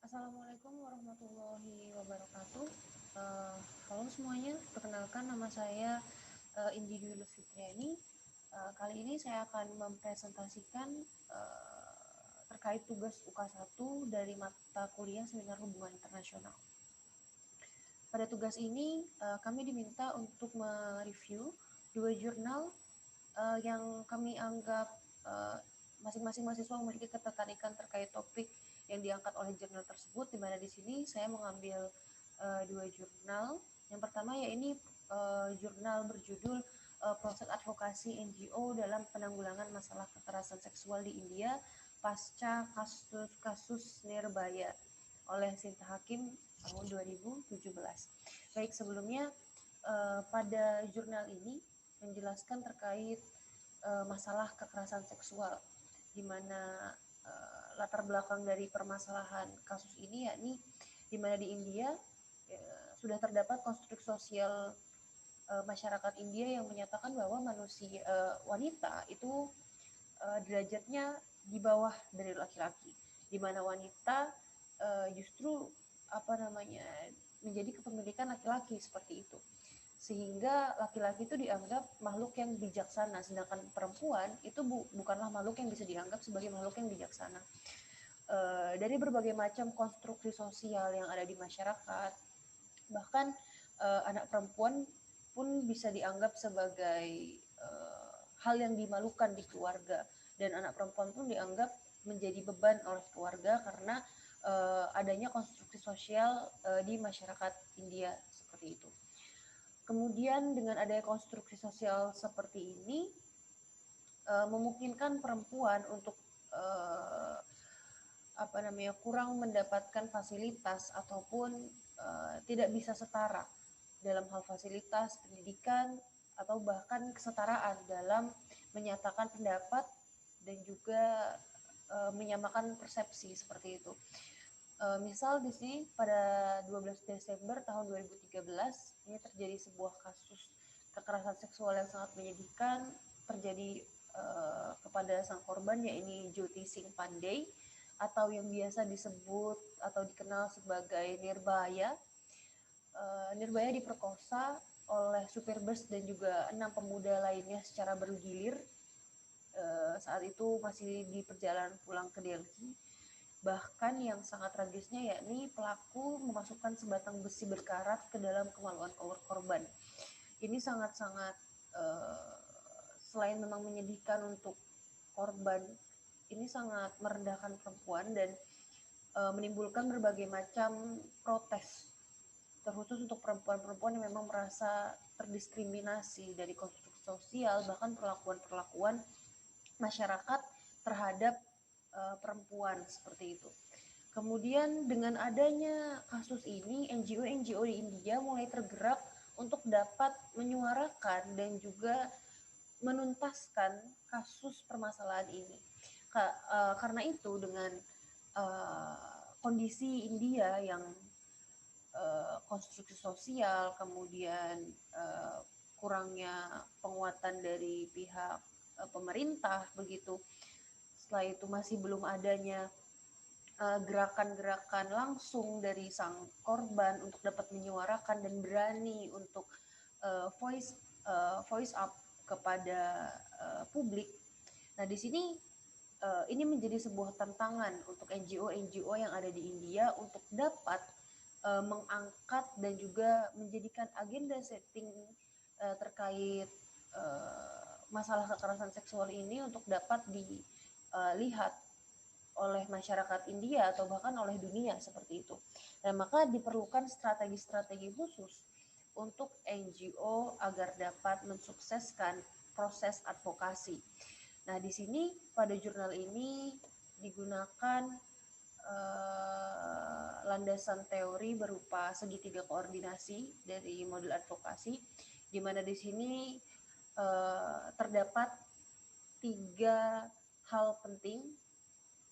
Assalamualaikum warahmatullahi wabarakatuh. Eh, Halo semuanya, perkenalkan nama saya Indi Dwi Lutfitriani. Kali ini saya akan mempresentasikan terkait tugas UK1 dari mata kuliah Seminar Hubungan Internasional. Pada tugas ini kami diminta untuk mereview dua jurnal yang kami anggap masing-masing mahasiswa memiliki ketertarikan terkait topik yang diangkat oleh jurnal tersebut, di mana di sini saya mengambil dua jurnal. Yang pertama yaitu jurnal berjudul Proses Advokasi NGO dalam Penanggulangan Masalah Kekerasan Seksual di India pasca kasus Nirbaya oleh Sinta Hakim tahun 2017. Baik, sebelumnya pada jurnal ini menjelaskan terkait masalah kekerasan seksual, di mana latar belakang dari permasalahan kasus ini yakni di mana di India sudah terdapat konstruk sosial masyarakat India yang menyatakan bahwa manusia wanita itu derajatnya di bawah dari laki-laki, di mana wanita justru menjadi kepemilikan laki-laki seperti itu, sehingga laki-laki itu dianggap makhluk yang bijaksana, sedangkan perempuan itu bukanlah makhluk yang bisa dianggap sebagai makhluk yang bijaksana. Dari berbagai macam konstruksi sosial yang ada di masyarakat, bahkan anak perempuan pun bisa dianggap sebagai hal yang dimalukan di keluarga, dan anak perempuan pun dianggap menjadi beban oleh keluarga karena adanya konstruksi sosial di masyarakat India seperti itu. Kemudian dengan adanya konstruksi sosial seperti ini memungkinkan perempuan untuk kurang mendapatkan fasilitas ataupun tidak bisa setara dalam hal fasilitas pendidikan atau bahkan kesetaraan dalam menyatakan pendapat dan juga menyamakan persepsi seperti itu. Misal di sini pada 12 Desember tahun 2013 ini terjadi sebuah kasus kekerasan seksual yang sangat menyedihkan terjadi kepada sang korban, yaitu Jyoti Singh Pandey atau yang biasa disebut atau dikenal sebagai Nirbaya. Nirbaya diperkosa oleh supir bus dan juga 6 pemuda lainnya secara bergilir saat itu masih di perjalanan pulang ke Delhi. Bahkan yang sangat tragisnya yakni pelaku memasukkan sebatang besi berkarat ke dalam kemaluan korban. Ini sangat-sangat selain memang menyedihkan untuk korban, ini sangat merendahkan perempuan dan menimbulkan berbagai macam protes, terkhusus untuk perempuan-perempuan yang memang merasa terdiskriminasi dari konstruksi sosial, bahkan perlakuan-perlakuan masyarakat terhadap perempuan seperti itu. Kemudian dengan adanya kasus ini, NGO-NGO di India mulai tergerak untuk dapat menyuarakan dan juga menuntaskan kasus permasalahan ini. Karena itu dengan kondisi India yang konstruksi sosial, kemudian kurangnya penguatan dari pihak pemerintah begitu. Setelah itu masih belum adanya gerakan-gerakan langsung dari sang korban untuk dapat menyuarakan dan berani untuk voice up kepada publik. Nah, di sini ini menjadi sebuah tantangan untuk NGO-NGO yang ada di India untuk dapat mengangkat dan juga menjadikan agenda setting terkait masalah kekerasan seksual ini untuk dapat dilihat oleh masyarakat India atau bahkan oleh dunia seperti itu. Dan maka diperlukan strategi-strategi khusus untuk NGO agar dapat mensukseskan proses advokasi. Nah, di sini pada jurnal ini digunakan landasan teori berupa segitiga koordinasi dari model advokasi, di mana di sini terdapat 3 hal penting,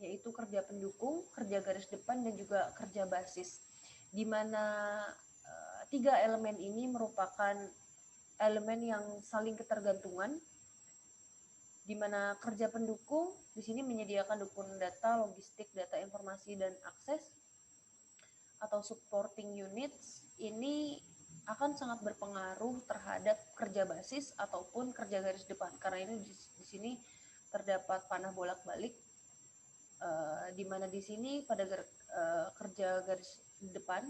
yaitu kerja pendukung, kerja garis depan, dan juga kerja basis, di mana 3 elemen ini merupakan elemen yang saling ketergantungan, di mana kerja pendukung di sini menyediakan dukungan data, logistik, data informasi, dan akses. atau supporting units ini akan sangat berpengaruh terhadap kerja basis ataupun kerja garis depan, karena ini di sini terdapat panah bolak-balik, di mana di sini pada kerja garis depan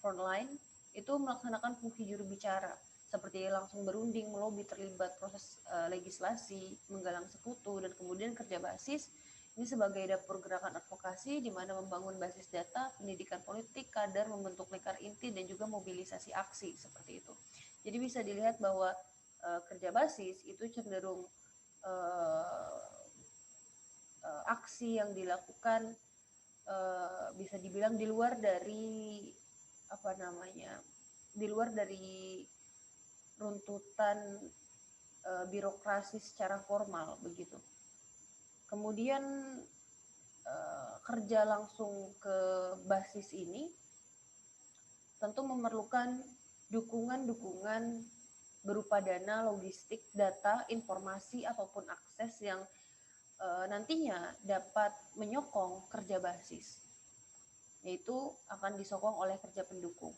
frontline itu melaksanakan fungsi juru bicara seperti langsung berunding, melobi, terlibat proses legislasi, menggalang sekutu, dan kemudian kerja basis ini sebagai dapur gerakan advokasi di mana membangun basis data, pendidikan politik, kader, membentuk lingkar inti, dan juga mobilisasi aksi seperti itu. Jadi bisa dilihat bahwa kerja basis itu cenderung aksi yang dilakukan bisa dibilang di luar dari di luar dari runtutan birokrasi secara formal begitu. Kemudian kerja langsung ke basis ini tentu memerlukan dukungan-dukungan berupa dana, logistik, data, informasi ataupun akses yang nantinya dapat menyokong kerja basis, yaitu akan disokong oleh kerja pendukung.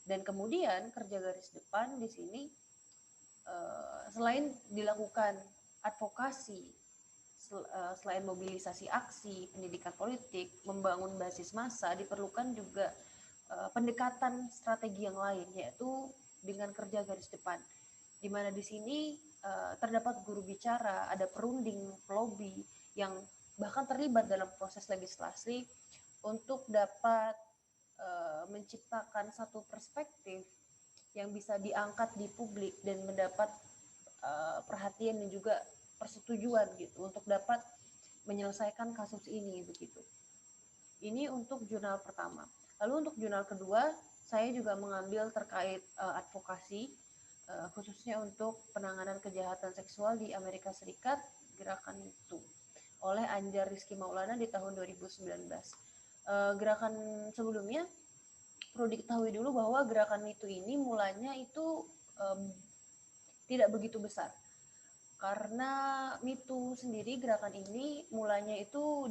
Dan kemudian kerja garis depan di sini selain dilakukan advokasi, selain mobilisasi aksi, pendidikan politik, membangun basis massa, diperlukan juga pendekatan strategi yang lain, yaitu dengan kerja garis depan, di mana di sini terdapat guru bicara, ada perunding, pelobi yang bahkan terlibat dalam proses legislasi untuk dapat menciptakan satu perspektif yang bisa diangkat di publik dan mendapat perhatian dan juga persetujuan gitu untuk dapat menyelesaikan kasus ini begitu. Ini untuk jurnal pertama. Lalu untuk jurnal kedua, saya juga mengambil terkait advokasi khususnya untuk penanganan kejahatan seksual di Amerika Serikat, gerakan itu oleh Anjar Rizky Maulana di tahun 2019. Gerakan sebelumnya perlu diketahui dulu bahwa gerakan itu ini mulanya itu tidak begitu besar, karena MeToo sendiri, gerakan ini mulanya itu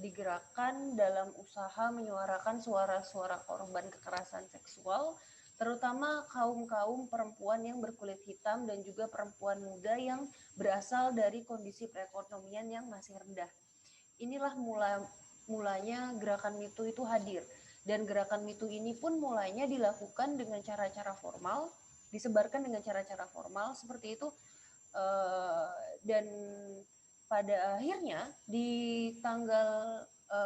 digerakkan dalam usaha menyuarakan suara-suara korban kekerasan seksual, terutama kaum-kaum perempuan yang berkulit hitam dan juga perempuan muda yang berasal dari kondisi perekonomian yang masih rendah. Inilah mulanya gerakan MeToo itu hadir, dan gerakan MeToo ini pun mulanya dilakukan dengan cara-cara formal, disebarkan dengan cara-cara formal seperti itu. Dan pada akhirnya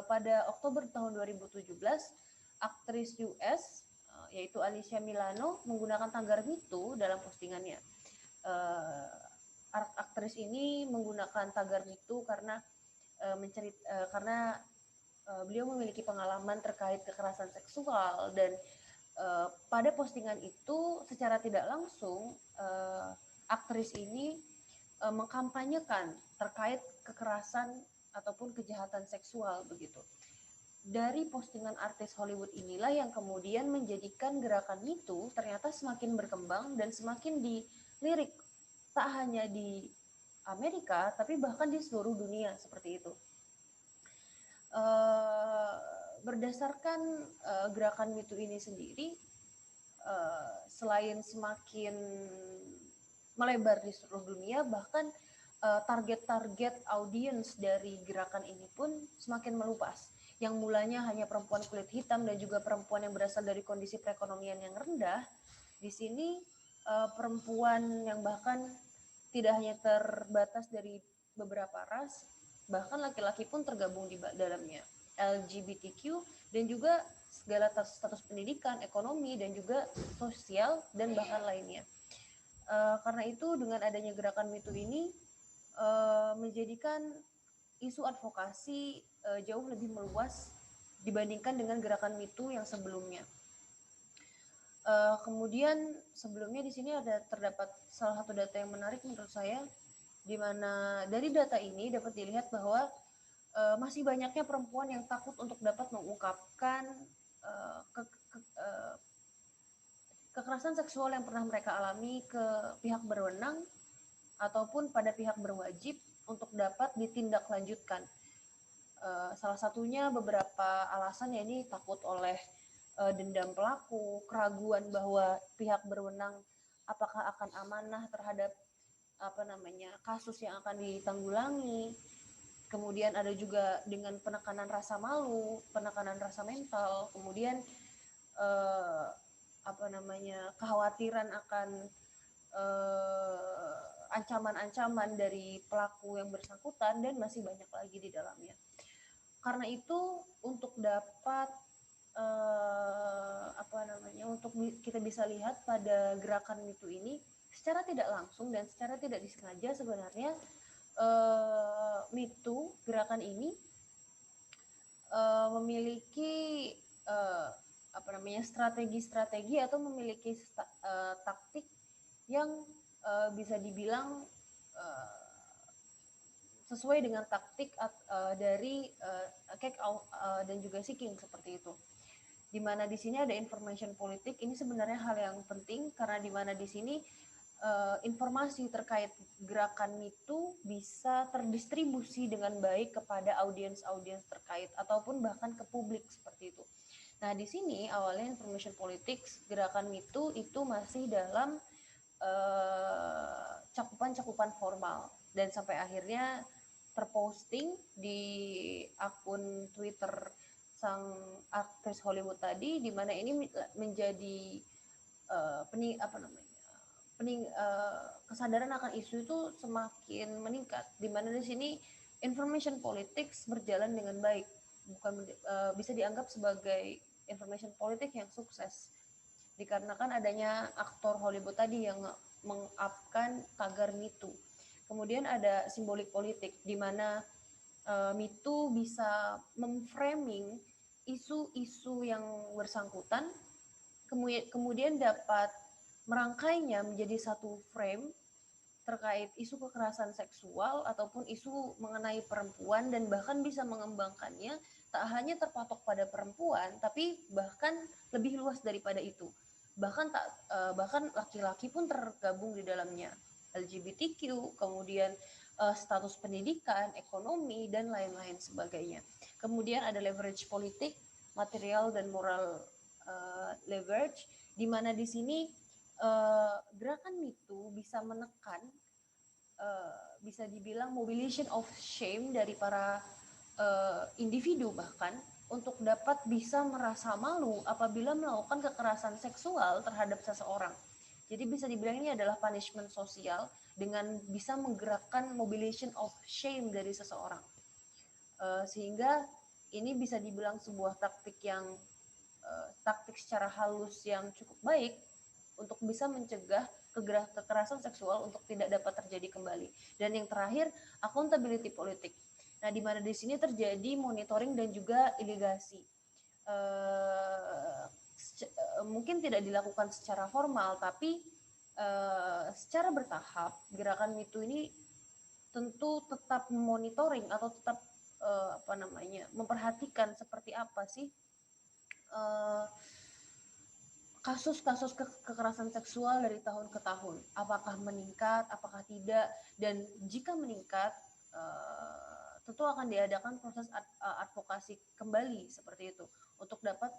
pada Oktober tahun 2017, aktris US yaitu Alicia Milano menggunakan tagar MeToo dalam postingannya. Aktris ini menggunakan tagar MeToo karena beliau memiliki pengalaman terkait kekerasan seksual, dan pada postingan itu secara tidak langsung aktris ini mengkampanyekan terkait kekerasan ataupun kejahatan seksual begitu. Dari postingan artis Hollywood inilah yang kemudian menjadikan gerakan MeToo ternyata semakin berkembang dan semakin dilirik, tak hanya di Amerika tapi bahkan di seluruh dunia seperti itu. Berdasarkan gerakan MeToo ini sendiri, selain semakin melebar di seluruh dunia, bahkan target-target audiens dari gerakan ini pun semakin meluas. Yang mulanya hanya perempuan kulit hitam dan juga perempuan yang berasal dari kondisi perekonomian yang rendah, di sini perempuan yang bahkan tidak hanya terbatas dari beberapa ras, bahkan laki-laki pun tergabung di dalamnya, LGBTQ, dan juga segala status pendidikan, ekonomi, dan juga sosial, dan bahkan lainnya. Karena itu dengan adanya gerakan MeToo ini menjadikan isu advokasi jauh lebih meluas dibandingkan dengan gerakan MeToo yang sebelumnya. Kemudian sebelumnya di sini terdapat salah satu data yang menarik menurut saya, di mana dari data ini dapat dilihat bahwa masih banyaknya perempuan yang takut untuk dapat mengungkapkan kekerasan seksual yang pernah mereka alami ke pihak berwenang ataupun pada pihak berwajib untuk dapat ditindaklanjutkan. Salah satunya beberapa alasan, ya ini takut oleh dendam pelaku, keraguan bahwa pihak berwenang apakah akan amanah terhadap kasus yang akan ditanggulangi. Kemudian ada juga dengan penekanan rasa malu, penekanan rasa mental, kemudian eh, kekhawatiran akan ancaman-ancaman dari pelaku yang bersangkutan, dan masih banyak lagi di dalamnya. Karena itu untuk dapat untuk kita bisa lihat pada gerakan MeToo ini secara tidak langsung dan secara tidak disengaja sebenarnya MeToo gerakan ini memiliki strategi-strategi atau memiliki taktik yang bisa dibilang sesuai dengan taktik dari Keck dan juga Seeking seperti itu. Di mana di sini ada information politik, ini sebenarnya hal yang penting karena di mana di sini informasi terkait gerakan MeToo bisa terdistribusi dengan baik kepada audiens-audiens terkait ataupun bahkan ke publik seperti itu. Nah, di sini awalnya information politics gerakan MeToo itu masih dalam cakupan-cakupan formal, dan sampai akhirnya terposting di akun Twitter sang aktris Hollywood tadi, di mana ini menjadi kesadaran akan isu itu semakin meningkat, di mana di sini information politics berjalan dengan baik, bukan bisa dianggap sebagai information politik yang sukses dikarenakan adanya aktor Hollywood tadi yang mengupkan tagar MeToo. Kemudian ada simbolik politik di mana MeToo bisa memframing isu-isu yang bersangkutan, kemudian dapat merangkainya menjadi satu frame terkait isu kekerasan seksual ataupun isu mengenai perempuan, dan bahkan bisa mengembangkannya tak hanya terpatok pada perempuan tapi bahkan lebih luas daripada itu. Bahkan laki-laki pun tergabung di dalamnya, LGBTQ, kemudian status pendidikan, ekonomi, dan lain-lain sebagainya. Kemudian ada leverage politik, material dan moral leverage, di mana di sini gerakan MeToo bisa menekan, bisa dibilang mobilization of shame dari para individu bahkan untuk dapat bisa merasa malu apabila melakukan kekerasan seksual terhadap seseorang. Jadi bisa dibilang ini adalah punishment sosial dengan bisa menggerakkan mobilization of shame dari seseorang. Sehingga ini bisa dibilang sebuah taktik secara halus yang cukup baik untuk bisa mencegah kekerasan seksual untuk tidak dapat terjadi kembali. Dan yang terakhir, accountability politik. Nah, di mana di sini terjadi monitoring dan juga iligasi. Mungkin tidak dilakukan secara formal, tapi secara bertahap gerakan MeToo ini tentu tetap monitoring atau tetap memperhatikan seperti apa sih kasus-kasus kekerasan seksual dari tahun ke tahun, apakah meningkat, apakah tidak, dan jika meningkat, tentu akan diadakan proses advokasi kembali seperti itu untuk dapat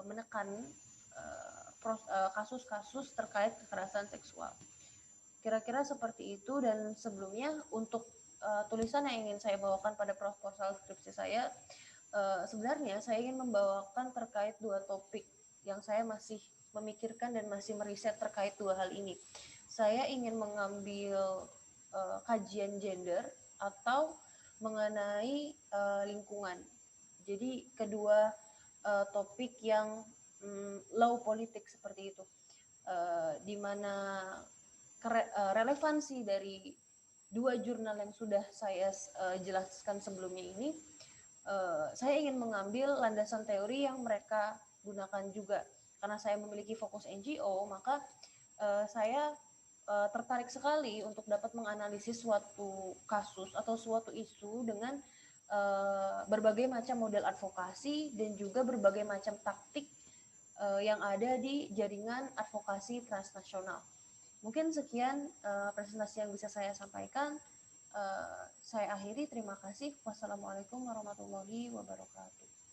menekan kasus-kasus terkait kekerasan seksual. Kira-kira seperti itu, dan sebelumnya untuk tulisan yang ingin saya bawakan pada proposal skripsi saya, sebenarnya saya ingin membawakan terkait dua topik yang saya masih memikirkan dan masih meriset terkait dua hal ini. Saya ingin mengambil kajian gender atau mengenai lingkungan. Jadi kedua topik yang low politik seperti itu, di mana relevansi dari dua jurnal yang sudah saya jelaskan sebelumnya ini, saya ingin mengambil landasan teori yang mereka gunakan juga. Karena saya memiliki fokus NGO, maka saya tertarik sekali untuk dapat menganalisis suatu kasus atau suatu isu dengan berbagai macam model advokasi dan juga berbagai macam taktik yang ada di jaringan advokasi transnasional. Mungkin sekian presentasi yang bisa saya sampaikan. Saya akhiri, terima kasih. Wassalamualaikum warahmatullahi wabarakatuh.